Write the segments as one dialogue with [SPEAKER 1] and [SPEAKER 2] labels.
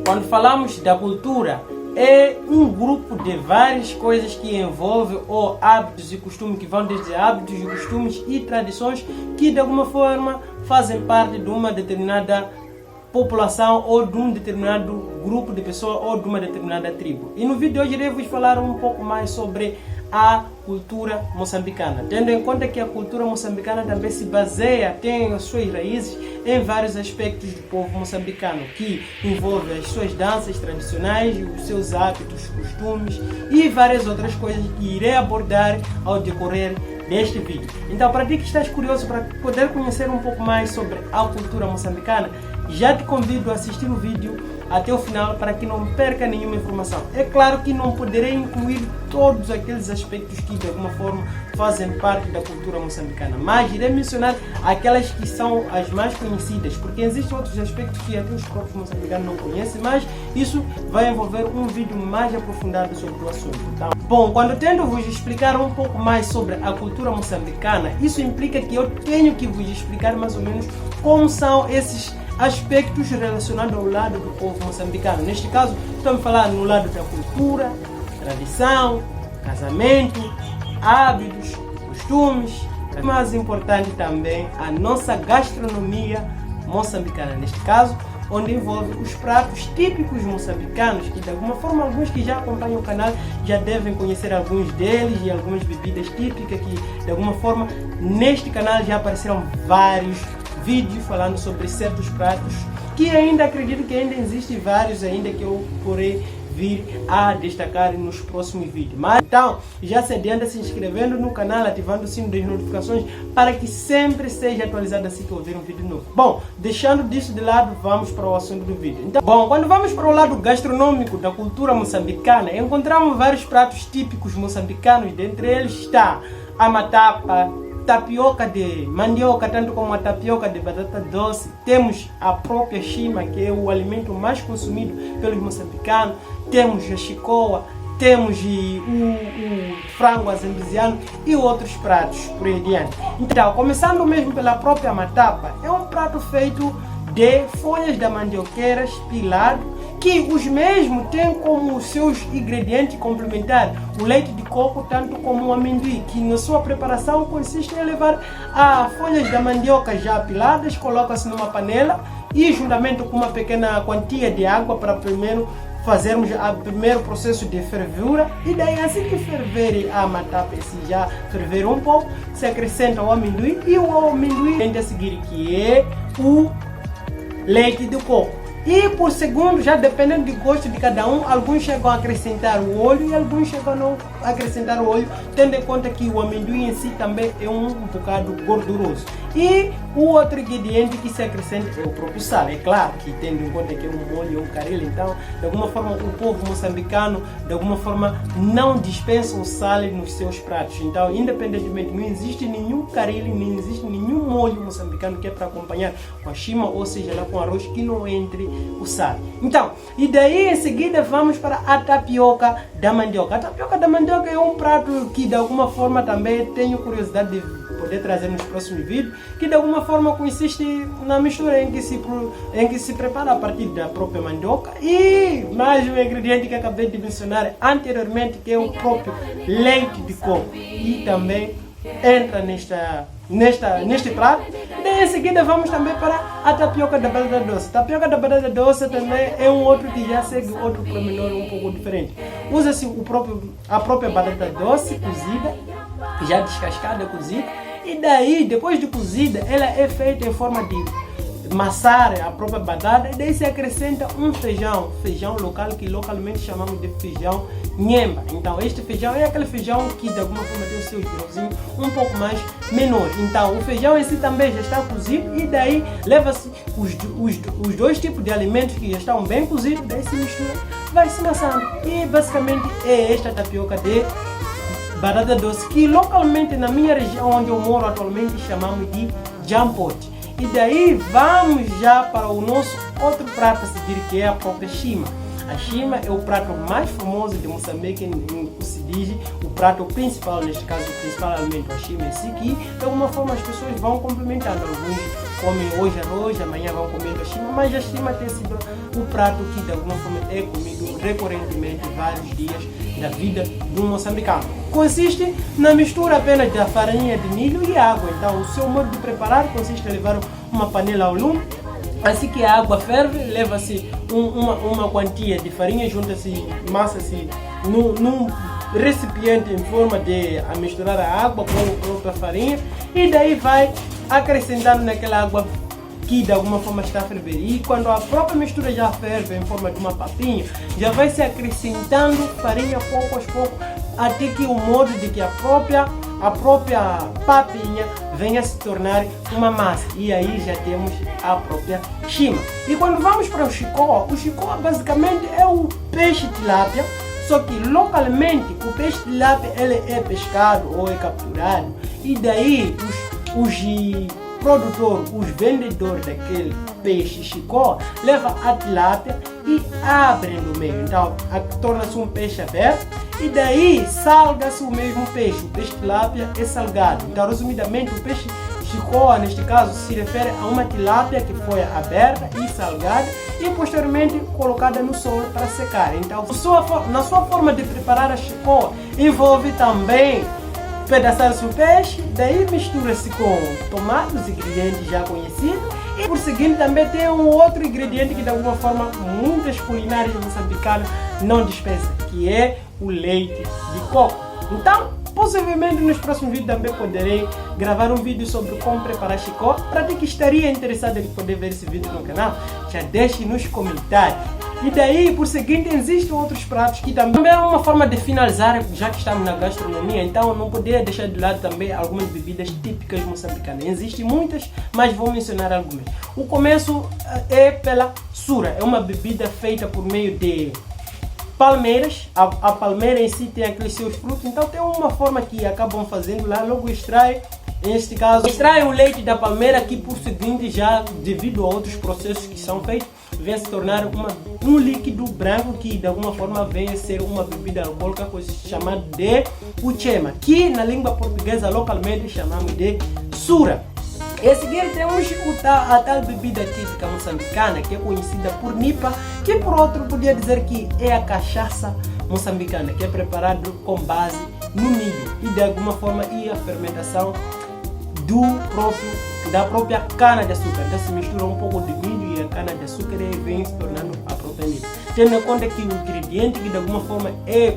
[SPEAKER 1] quando falamos da cultura, é um grupo de várias coisas que envolve ou hábitos e costumes, que vão desde hábitos e costumes e tradições que de alguma forma fazem parte de uma determinada população ou de um determinado grupo de pessoas ou de uma determinada tribo. E no vídeo de hoje irei vos falar um pouco mais sobre a cultura moçambicana, tendo em conta que a cultura moçambicana também se baseia, tem as suas raízes em vários aspectos do povo moçambicano, que envolve as suas danças tradicionais, os seus hábitos, costumes e várias outras coisas que irei abordar ao decorrer deste vídeo. Então, para ti que estás curioso para poder conhecer um pouco mais sobre a cultura moçambicana, já te convido a assistir o vídeo até o final para que não perca nenhuma informação. É claro que não poderei incluir todos aqueles aspectos que de alguma forma fazem parte da cultura moçambicana, mas irei mencionar aquelas que são as mais conhecidas, porque existem outros aspectos que até os próprios moçambicanos não conhecem, mas isso vai envolver um vídeo mais aprofundado sobre o assunto. Tá? Bom, quando tento vos explicar um pouco mais sobre a cultura moçambicana, isso implica que eu tenho que vos explicar mais ou menos como são esses aspectos relacionados ao lado do povo moçambicano. Neste caso, estamos falando no lado da cultura, tradição, casamento, hábitos, costumes, mais importante também a nossa gastronomia moçambicana, neste caso, onde envolve os pratos típicos moçambicanos, que de alguma forma alguns que já acompanham o canal já devem conhecer alguns deles, e algumas bebidas típicas que de alguma forma neste canal já apareceram vários vídeos falando sobre certos pratos, que ainda acredito que ainda existem vários ainda que eu porei vir a destacar nos próximos vídeos. Mas então, já se adianta se inscrevendo no canal, ativando o sino das notificações para que sempre seja atualizado assim que eu ver um vídeo novo. Bom, deixando disso de lado, vamos para o assunto do vídeo. Então, bom, quando vamos para o lado gastronômico da cultura moçambicana, encontramos vários pratos típicos moçambicanos. Dentre eles está a matapa, tapioca de mandioca, tanto como a tapioca de batata doce. Temos a própria chima, que é o alimento mais consumido pelos moçambicanos. Temos a chicoa, temos o frango azembeziano e outros pratos por aí adiante. Então, começando mesmo pela própria matapa, é um prato feito de folhas da mandioqueiras pilado, que os mesmos têm como seus ingredientes complementares o leite de coco, tanto como o amendoim, que na sua preparação consiste em levar as folhas da mandioca já piladas, coloca-se numa panela e juntamente com uma pequena quantia de água para primeiro fazermos o primeiro processo de fervura, e daí assim que ferver a matapa, se já ferver um pouco, se acrescenta o amendoim, e o amendoim tem a seguir, que é o leite de coco. E por segundo, já dependendo do gosto de cada um, alguns chegam a acrescentar o óleo e alguns chegam a não acrescentar o óleo, tendo em conta que o amendoim em si também é um bocado gorduroso. E o outro ingrediente que se acrescenta é o próprio sal, é claro, que tendo em conta que é um molho, um caril, então de alguma forma o povo moçambicano de alguma forma não dispensa o sal nos seus pratos. Então, independentemente, não existe nenhum caril, nem existe nenhum molho moçambicano que é para acompanhar com a chima, ou seja, lá com arroz, que não entre o sal. Então, e daí em seguida vamos para a tapioca da mandioca. A tapioca da mandioca é um prato que de alguma forma também tenho curiosidade de poder trazer nos próximos vídeos, que de alguma forma consiste na mistura em que se prepara a partir da própria mandioca e mais um ingrediente que acabei de mencionar anteriormente, que é o próprio leite de coco, e também entra neste prato. E em seguida vamos também para a tapioca da batata doce. Tapioca da batata doce também é um outro que já segue outro pormenor um pouco diferente. Usa-se a própria batata doce cozida, já descascada, cozida, e daí depois de cozida ela é feita em forma de amassar a própria batata, e daí se acrescenta um feijão local, que localmente chamamos de feijão nhemba. Então este feijão é aquele feijão que de alguma forma tem o seu grãozinho um pouco mais menor. Então o feijão em si também já está cozido, e daí leva-se os dois tipos de alimentos que já estão bem cozidos, daí se mistura, vai se amassando, e basicamente é esta tapioca de batata doce, que localmente na minha região onde eu moro atualmente chamamos de jampote. E daí vamos já para o nosso outro prato a seguir, que é a própria chima. A chima é o prato mais famoso de Moçambique, em que se diz o prato principal, neste caso o principal alimento, a chima em si, que de alguma forma as pessoas vão complementando. Alguns comem hoje arroz, amanhã vão comer a chima, mas a chima tem sido o prato que de alguma forma é comido recorrentemente vários dias da vida do moçambicano. Consiste na mistura apenas da farinha de milho e água. Então o seu modo de preparar consiste em levar uma panela ao lume. Assim que a água ferve, leva-se uma quantia de farinha, junta-se massa-se num recipiente em forma de misturar a água com a própria farinha, e daí vai acrescentando naquela água que de alguma forma está a ferver. E quando a própria mistura já ferve em forma de uma papinha, já vai se acrescentando farinha pouco a pouco, até que o modo de que a própria papinha venha a se tornar uma massa, e aí já temos a própria chima. E quando vamos para o chicó basicamente é o peixe tilápia, só que localmente o peixe tilápia ele é pescado ou é capturado, e daí os produtores, os vendedores daquele peixe chicó levam a tilápia e abrem no meio, então torna-se um peixe aberto, e daí salga-se o mesmo peixe. O peixe tilápia é salgado. Então, resumidamente, o peixe chicó, neste caso, se refere a uma tilápia que foi aberta e salgada e posteriormente colocada no sol para secar. Então, na sua forma de preparar a chicó, envolve também pedaçar-se o peixe, daí mistura-se com tomate, os ingredientes já conhecidos, e por seguinte também tem um outro ingrediente que de alguma forma muitas culinárias moçambicanas não dispensam, que é o leite de coco. Então, possivelmente nos próximos vídeos também poderei gravar um vídeo sobre como preparar chicó. Para ti que estaria interessado em poder ver esse vídeo no canal, já deixe nos comentários. E daí, por seguinte, existem outros pratos que também é uma forma de finalizar, já que estamos na gastronomia, então não poderia deixar de lado também algumas bebidas típicas moçambicanas. Existem muitas, mas vou mencionar algumas. O começo é pela sura, é uma bebida feita por meio de palmeiras. A palmeira em si tem aqueles seus frutos, então tem uma forma que acabam fazendo lá, logo extrai, neste caso, extrai o leite da palmeira, que por seguinte, já devido a outros processos que são feitos, vem a se tornar um líquido branco que de alguma forma vem a ser uma bebida alcoólica chamada de uchema, que na língua portuguesa localmente chamamos de sura. E a seguir temos a tal bebida típica moçambicana, que é conhecida por nipa, que por outro podia dizer que é a cachaça moçambicana, que é preparado com base no milho e de alguma forma e a fermentação da própria cana de açúcar. Então se mistura um pouco de milho e a cana de açúcar e vem se tornando a própria nipa. Tendo em conta que o ingrediente que de alguma forma é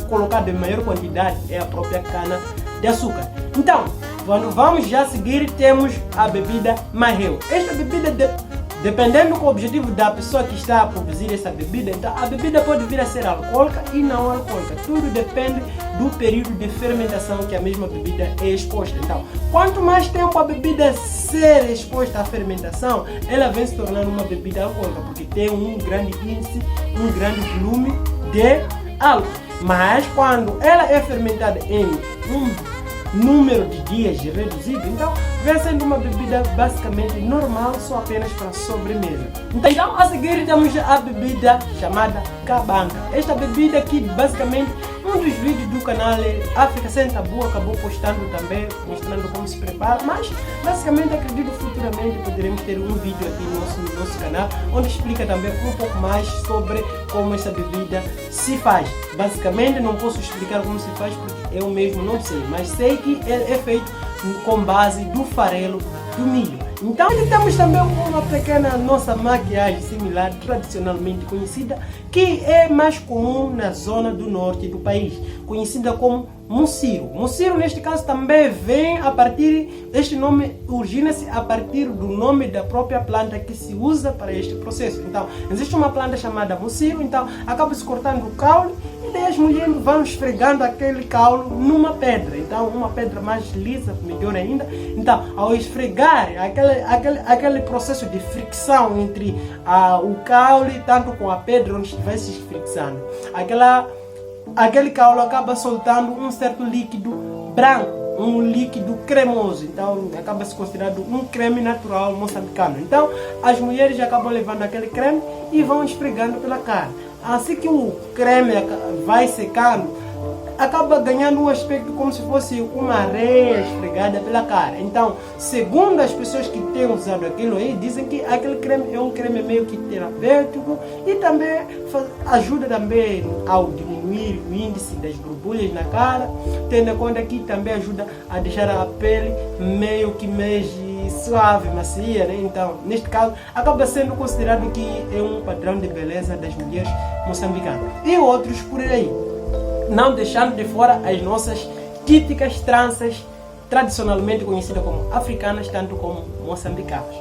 [SPEAKER 1] colocado em maior quantidade é a própria cana de açúcar. Então, quando vamos já seguir, temos a bebida marreu. Esta bebida, dependendo do objetivo da pessoa que está a produzir essa bebida, então a bebida pode vir a ser alcoólica e não alcoólica. Tudo depende do período de fermentação que a mesma bebida é exposta. Então, quanto mais tempo a bebida ser exposta à fermentação, ela vem se tornando uma bebida alcoólica, porque tem um grande índice, um grande volume de álcool. Mas quando ela é fermentada em um número de dias reduzido, então vem sendo uma bebida basicamente normal, só apenas para sobremesa. Então a seguir temos a bebida chamada cabanga. Esta bebida aqui basicamente um dos vídeos do canal África Sem Tabu acabou postando também, mostrando como se prepara, mas basicamente acredito futuramente poderemos ter um vídeo aqui no nosso canal, onde explica também um pouco mais sobre como essa bebida se faz. Basicamente não posso explicar como se faz porque eu mesmo não sei, mas sei que ele é feito com base do farelo do milho. Então temos também uma pequena nossa maquiagem similar, tradicionalmente conhecida, que é mais comum na zona do norte do país, conhecida como muciro. Muciro neste caso também vem a partir, este nome origina-se a partir do nome da própria planta que se usa para este processo. Então existe uma planta chamada muciro, então acaba-se cortando o caule e daí as mulheres vão esfregando aquele caule numa pedra, então uma pedra mais lisa, melhor ainda. Então ao esfregar aquele processo de fricção entre o caule tanto com a pedra onde vai se friccionando, aquele caule acaba soltando um certo líquido branco, um líquido cremoso, então acaba se considerando um creme natural moçambicano. Então as mulheres acabam levando aquele creme e vão esfregando pela cara. Assim que o creme vai secando, acaba ganhando um aspecto como se fosse uma areia esfregada pela cara. Então, segundo as pessoas que têm usado aquilo aí, dizem que aquele creme é um creme meio que terapêutico e também ajuda também ao diminuir o índice das borbulhas na cara, tendo em conta que também ajuda a deixar a pele meio que suave, macia, né? Então, neste caso, acaba sendo considerado que é um padrão de beleza das mulheres moçambicanas. E outros por aí, não deixando de fora as nossas típicas tranças, tradicionalmente conhecidas como africanas, tanto como moçambicanas.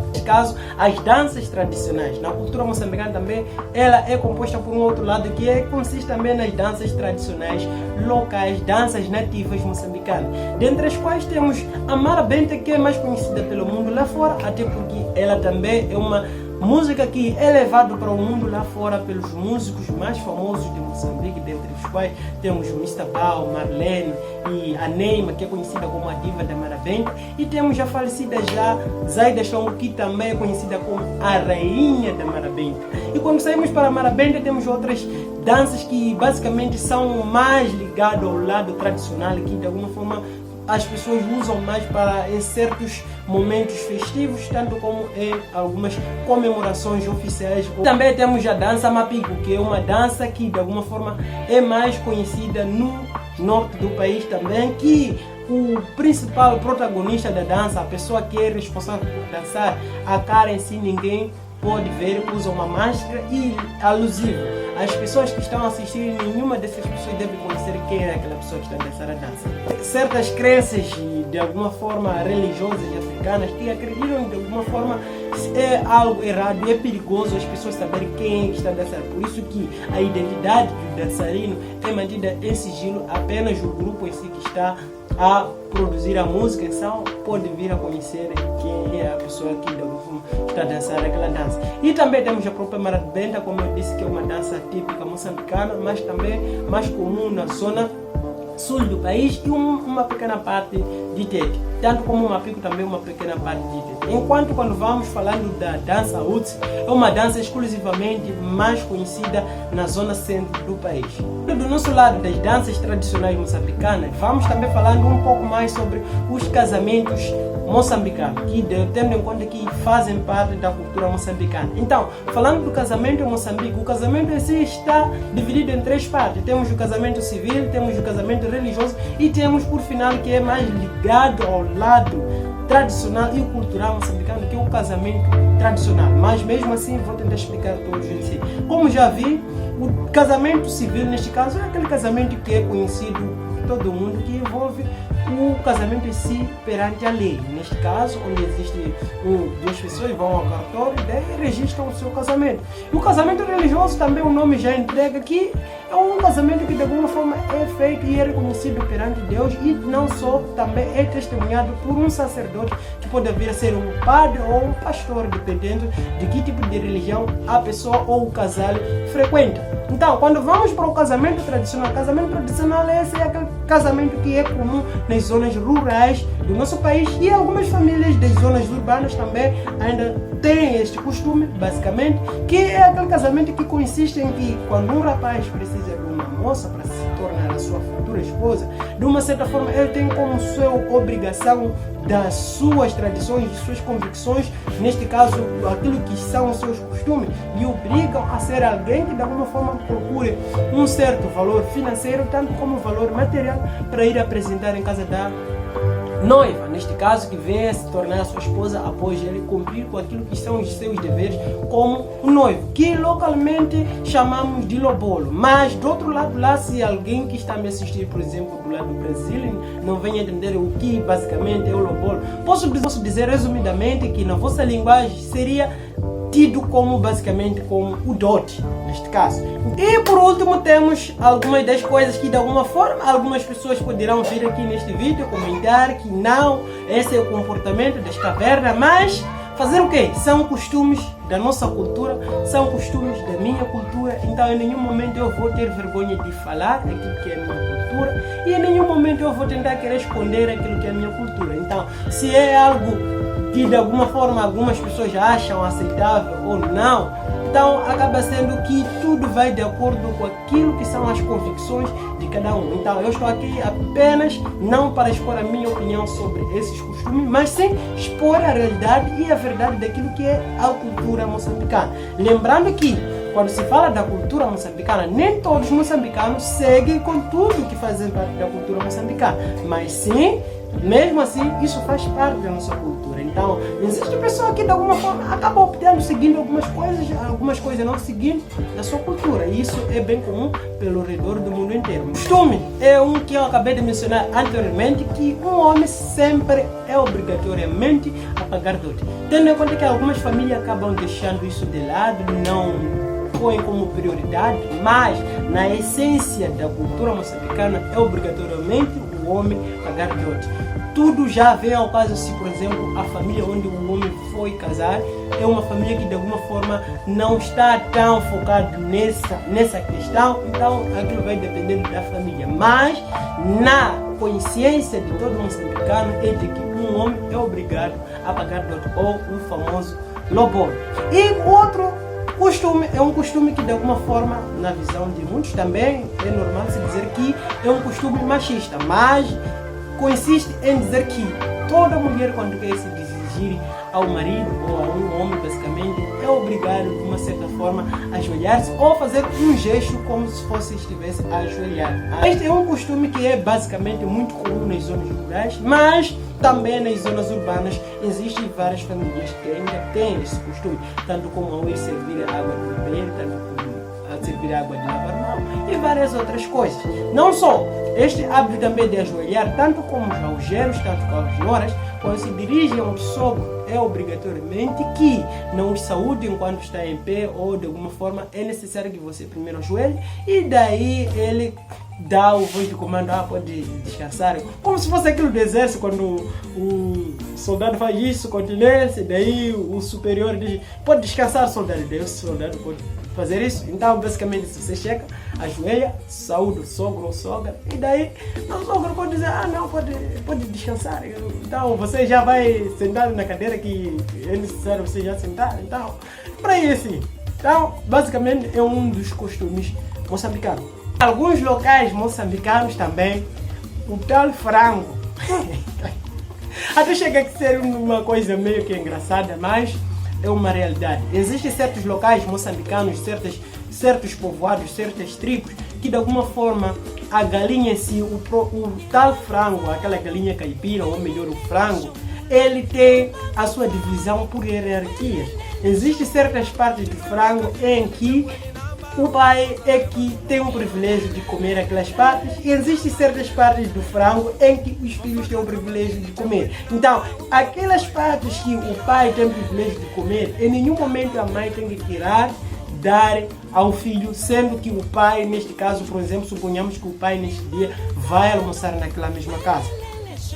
[SPEAKER 1] Neste caso, as danças tradicionais. Na cultura moçambicana também, ela é composta por um outro lado que consiste também nas danças tradicionais locais, danças nativas moçambicanas, dentre as quais temos a marabenta, que é mais conhecida pelo mundo lá fora, até porque ela também é uma música que é levada para o mundo lá fora pelos músicos mais famosos de Moçambique, dentre os quais temos o Mr. Bao, Marlene e a Neima, que é conhecida como a diva da marabenta, e temos a falecida já Zaida Chongo, que também é conhecida como a rainha da marabenta. E quando saímos para a marabenta, temos outras danças que basicamente são mais ligadas ao lado tradicional, que de alguma forma as pessoas usam mais para em certos momentos festivos, tanto como em algumas comemorações oficiais. Também temos a dança mapico, que é uma dança que de alguma forma é mais conhecida no norte do país também, que o principal protagonista da dança, a pessoa que é responsável por dançar, a cara em si ninguém pode ver, usa uma máscara e alusivo. As pessoas que estão a assistir, nenhuma dessas pessoas deve conhecer quem é aquela pessoa que está a dançar a dança. Certas crenças de alguma forma religiosas e africanas que acreditam de alguma forma é algo errado e é perigoso as pessoas saberem quem é que está a dançar. Por isso que a identidade do dançarino é mantida em sigilo, apenas o grupo em si que está a produzir a música só pode vir a conhecer quem é a pessoa que está a dançar aquela dança. E também temos a própria marabenta, como eu disse, que é uma dança típica moçambicana, mas também mais comum na zona sul do país e uma pequena parte de Tete, tanto como o mapico também uma pequena parte de Tete. Enquanto quando vamos falando da dança Utsi, é uma dança exclusivamente mais conhecida na zona centro do país. Do nosso lado das danças tradicionais moçambicanas, vamos também falando um pouco mais sobre os casamentos moçambicanos, que tendo em conta que fazem parte da cultura moçambicana. Então, falando do casamento em Moçambique, o casamento em si está dividido em três partes. Temos o casamento civil, temos o casamento religioso e temos, por final, que é mais ligado ao lado tradicional e cultural moçambicano, que é o casamento tradicional. Mas mesmo assim, vou tentar explicar todos em si. Como já vi, o casamento civil, neste caso, é aquele casamento que é conhecido por todo mundo, que envolve o casamento em si perante a lei. Neste caso, onde existem duas pessoas vão ao cartório e daí registram o seu casamento. E o casamento religioso também, o nome já entrega que é um casamento que de alguma forma é feito e é reconhecido perante Deus, e não só, também é testemunhado por um sacerdote, que pode vir a ser um padre ou um pastor, dependendo de que tipo de religião a pessoa ou o casal frequenta. Então, quando vamos para o casamento tradicional esse é aquele casamento que é comum nas zonas rurais do nosso país, e algumas famílias das zonas urbanas também ainda têm este costume, basicamente, que é aquele casamento que consiste em que quando um rapaz precisa de uma moça para se tornar a sua futura esposa, de uma certa forma ele tem como sua obrigação das suas tradições, de suas convicções, neste caso aquilo que são os seus costumes, lhe obrigam a ser alguém que de alguma forma procure um certo valor financeiro, tanto como valor material, para ir apresentar em casa da noiva, neste caso, que venha se tornar a sua esposa após ele cumprir com aquilo que são os seus deveres como um noivo, que localmente chamamos de lobolo. Mas do outro lado lá, se alguém que está me assistindo, por exemplo, do lado do Brasil, não venha entender o que basicamente é o lobolo, posso dizer resumidamente que na vossa linguagem seria tido como basicamente como o dote, neste caso. E por último temos algumas das coisas que de alguma forma algumas pessoas poderão vir aqui neste vídeo comentar que não, esse é o comportamento das cavernas, mas fazer o quê? São costumes da nossa cultura, são costumes da minha cultura, então em nenhum momento eu vou ter vergonha de falar aquilo que é a minha cultura e em nenhum momento eu vou tentar querer esconder aquilo que é a minha cultura. Então, se é algo que de alguma forma algumas pessoas acham aceitável ou não, então acaba sendo que tudo vai de acordo com aquilo que são as convicções de cada um. Então eu estou aqui apenas não para expor a minha opinião sobre esses costumes, mas sim expor a realidade e a verdade daquilo que é a cultura moçambicana. Lembrando que quando se fala da cultura moçambicana, nem todos os moçambicanos seguem com tudo que fazem parte da cultura moçambicana, mas sim, mesmo assim, isso faz parte da nossa cultura. Então, existe pessoa que de alguma forma acaba optando, seguindo algumas coisas não seguindo a sua cultura. E isso é bem comum pelo redor do mundo inteiro. Costume é um que eu acabei de mencionar anteriormente, que um homem sempre é obrigatoriamente a pagar dote. Tendo em conta que algumas famílias acabam deixando isso de lado, não põem como prioridade, mas na essência da cultura moçambicana é obrigatoriamente o homem pagar dote. Tudo já vem ao caso se, por exemplo, a família onde o homem foi casar é uma família que de alguma forma não está tão focado nessa questão, então aquilo vai depender da família. Mas na consciência de todo moçambicano é de que um homem é obrigado a pagar dote, ou o famoso lobolo. E o outro costume é um costume que de alguma forma, na visão de muitos também, é normal se dizer que é um costume machista, mas consiste em dizer que toda mulher, quando quer se dirigir ao marido ou a um homem, basicamente, é obrigado, de uma certa forma, a ajoelhar-se ou fazer um gesto como se fosse estivesse a ajoelhar. Este é um costume que é basicamente muito comum nas zonas rurais, mas também nas zonas urbanas existem várias famílias que ainda têm esse costume, tanto como ao ir servir água de beber, tanto como a servir água de lavar mão e várias outras coisas. Não só este hábito também de ajoelhar, tanto como os algeiros, tanto como as noras, quando se dirigem ao sogro, é obrigatoriamente que não os saúde enquanto está em pé, ou de alguma forma é necessário que você primeiro ajoelhe e daí ele dá o voz de comando, pode descansar. Como se fosse aquilo do exército, quando o soldado faz isso, continência, daí o superior diz, pode descansar, soldado, daí o soldado pode fazer isso. Então, basicamente, se você chega, ajoelha, saúde o sogro ou sogra, e daí o sogro pode dizer, não, pode descansar. Então, você já vai sentado na cadeira que é necessário você já sentar. Então, por aí assim. Então, basicamente, é um dos costumes moçambicanos. Alguns locais moçambicanos também, o tal frango. Até chega a ser uma coisa meio que engraçada, mas é uma realidade. Existem certos locais moçambicanos, certos povoados, certas tribos, que de alguma forma a galinha em si, o tal frango, aquela galinha caipira, ou melhor o frango, ele tem a sua divisão por hierarquias. Existem certas partes do frango em que o pai é que tem o privilégio de comer aquelas partes, e existem certas partes do frango em que os filhos têm o privilégio de comer. Então, aquelas partes que o pai tem o privilégio de comer, em nenhum momento a mãe tem que tirar, dar ao filho, sendo que o pai, neste caso, por exemplo, suponhamos que o pai neste dia vai almoçar naquela mesma casa.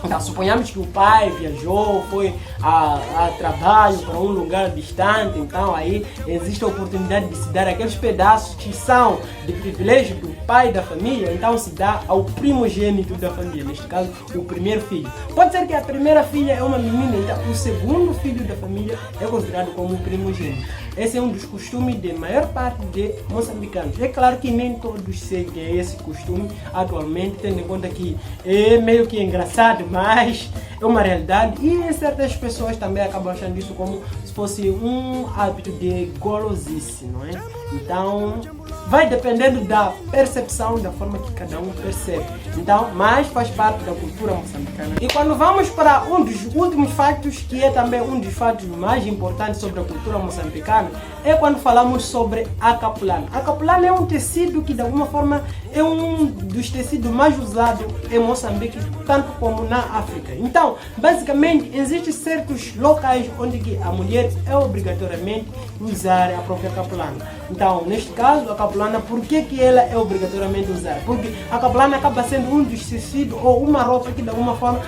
[SPEAKER 1] Então, suponhamos que o pai viajou, foi a trabalho para um lugar distante, então aí existe a oportunidade de se dar aqueles pedaços que são de privilégio do pai da família, então se dá ao primogênito da família, neste caso o primeiro filho. Pode ser que a primeira filha é uma menina, então o segundo filho da família é considerado como o primogênito. Esse é um dos costumes de maior parte de moçambicanos. É claro que nem todos seguem esse costume atualmente, tendo em conta que é meio que engraçado, mas é uma realidade, e certas pessoas também acabam achando isso como se fosse um hábito de golosice, não é? Então, vai dependendo da percepção, da forma que cada um percebe. Então, mas faz parte da cultura moçambicana. E quando vamos para um dos últimos fatos, que é também um dos fatos mais importantes sobre a cultura moçambicana, é quando falamos sobre a capulana. A capulana é um tecido que de alguma forma é um dos tecidos mais usados em Moçambique, tanto como na África. Então, basicamente, existem certos locais onde que a mulher é obrigatoriamente usar a própria capulana. Então, neste caso, a capulana, por que ela é obrigatoriamente usar? Porque a capulana acaba sendo um dos tecidos ou uma roupa que de alguma forma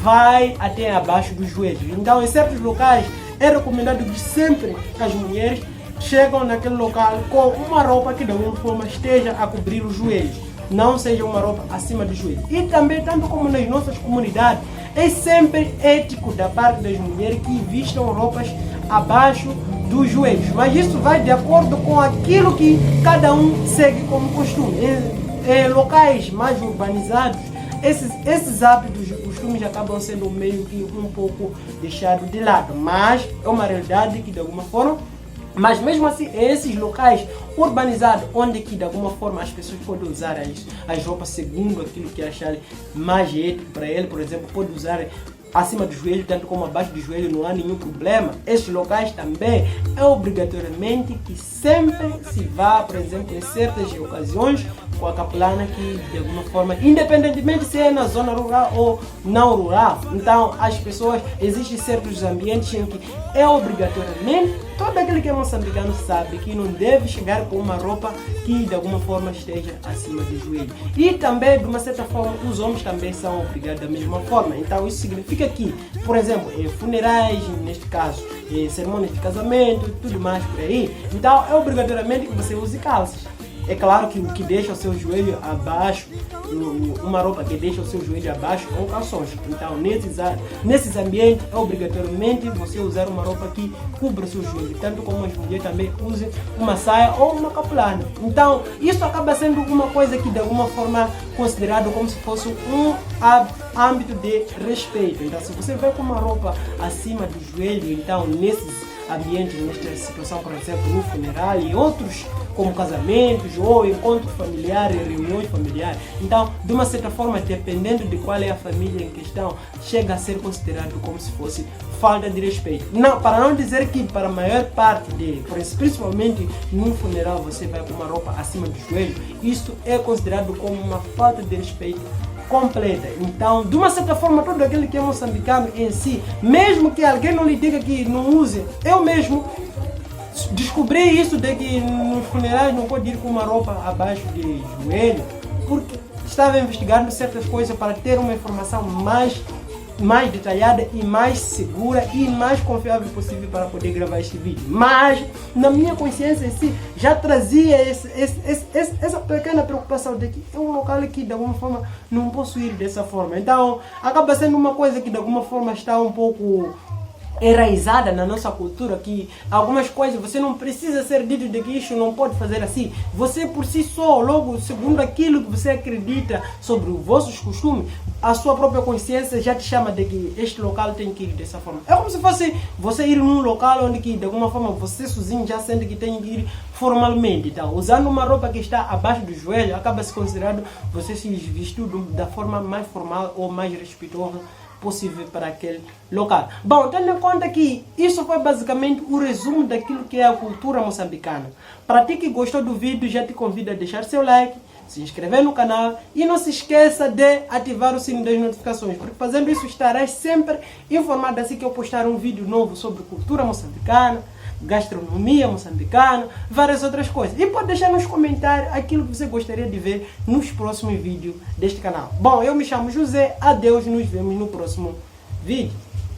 [SPEAKER 1] vai até abaixo dos joelhos. Então, em certos locais é recomendado que sempre as mulheres chegam naquele local com uma roupa que de alguma forma esteja a cobrir os joelhos, não seja uma roupa acima dos joelhos. E também, tanto como nas nossas comunidades, é sempre ético da parte das mulheres que vistam roupas abaixo dos joelhos, mas isso vai de acordo com aquilo que cada um segue como costume. Em locais mais urbanizados, esses hábitos e costumes acabam sendo meio que um pouco deixados de lado, mas é uma realidade que de alguma forma, mas mesmo assim, esses locais urbanizados, onde que de alguma forma as pessoas podem usar as roupas segundo aquilo que acharem mais ético para ele, por exemplo, pode usar acima do joelho, tanto como abaixo do joelho, não há nenhum problema. Esses locais também é obrigatoriamente que sempre se vá, por exemplo, em certas ocasiões, com a capelana que de alguma forma, independentemente se é na zona rural ou não rural, então as pessoas, existem certos ambientes em que é obrigatoriamente, todo aquele que é moçambicano sabe que não deve chegar com uma roupa que de alguma forma esteja acima do joelho. E também, de uma certa forma, os homens também são obrigados da mesma forma. Então isso significa que, por exemplo, em funerais, neste caso, em cerimônias de casamento, tudo mais por aí, então é obrigatoriamente que você use calças. É claro que o que deixa o seu joelho abaixo, uma roupa que deixa o seu joelho abaixo, são calções. Então, nesses ambientes, é obrigatoriamente você usar uma roupa que cubra o seu joelho, tanto como as mulheres também usem uma saia ou uma capulana. Então, isso acaba sendo uma coisa que de alguma forma considerado como se fosse um âmbito de respeito. Então, se você vai com uma roupa acima do joelho, então nesses ambientes, nesta situação, por exemplo, no funeral e outros como casamentos ou encontros familiares, reuniões familiares. Então, de uma certa forma, dependendo de qual é a família em questão, chega a ser considerado como se fosse falta de respeito. Não, para não dizer que para a maior parte principalmente num funeral, você vai com uma roupa acima do joelho, isso é considerado como uma falta de respeito completa. Então, de uma certa forma, todo aquele que é moçambicano em si, mesmo que alguém não lhe diga que não use, eu mesmo descobri isso de que nos funerais não pode ir com uma roupa abaixo de joelho, porque estava investigando certas coisas para ter uma informação mais detalhada e mais segura e mais confiável possível para poder gravar este vídeo. Mas na minha consciência em si já trazia essa pequena preocupação de que é um local que de alguma forma não posso ir dessa forma. Então acaba sendo uma coisa que de alguma forma está um pouco enraizada na nossa cultura, que algumas coisas você não precisa ser dito de que isso não pode fazer assim. Você por si só, logo segundo aquilo que você acredita sobre os vossos costumes, a sua própria consciência já te chama de que este local tem que ir dessa forma. É como se fosse você ir num local onde que de alguma forma você sozinho já sente que tem que ir formalmente. Então, usando uma roupa que está abaixo do joelho, acaba se considerando você se vestir da forma mais formal ou mais respeitosa possível para aquele local. Bom, tendo em conta que isso foi basicamente o resumo daquilo que é a cultura moçambicana. Para ti que gostou do vídeo, já te convido a deixar seu like, se inscrever no canal e não se esqueça de ativar o sininho das notificações, porque fazendo isso estarás sempre informado assim que eu postar um vídeo novo sobre cultura moçambicana, gastronomia moçambicana, várias outras coisas. E pode deixar nos comentários aquilo que você gostaria de ver nos próximos vídeos deste canal. Bom, eu me chamo José, adeus, nos vemos no próximo vídeo.